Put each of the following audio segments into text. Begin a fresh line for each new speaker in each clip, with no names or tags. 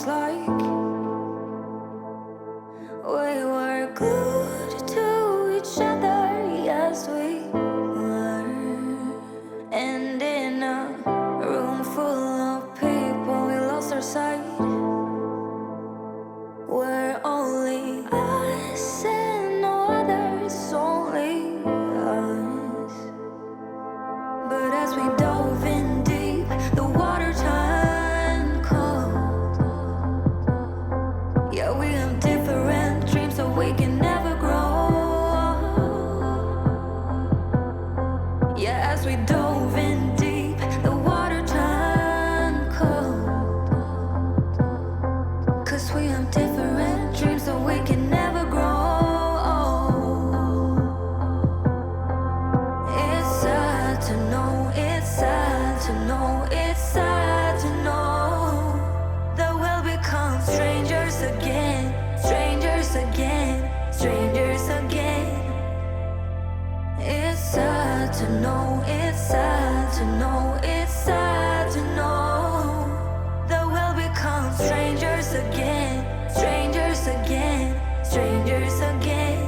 was like. We were glued to each other, yes we were. And in a room full of people, we lost our sight. We're only us and no others, only us. But as we dove in deep, the water turned cold. Yeah, we have different dreams, so we can never grow. Yeah, as we dove in deep, the water turned cold. 'Cause we have different dreams, so we can never grow. It's sad to know, it's sad to know, it's sad to know that we'll become strangers again, strangers again, strangers again. It's sad to know, it's sad to know, it's sad to know that we'll become strangers again, strangers again, strangers again.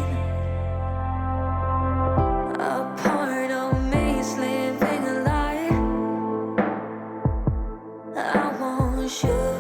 A part of me is living a lie. I want you.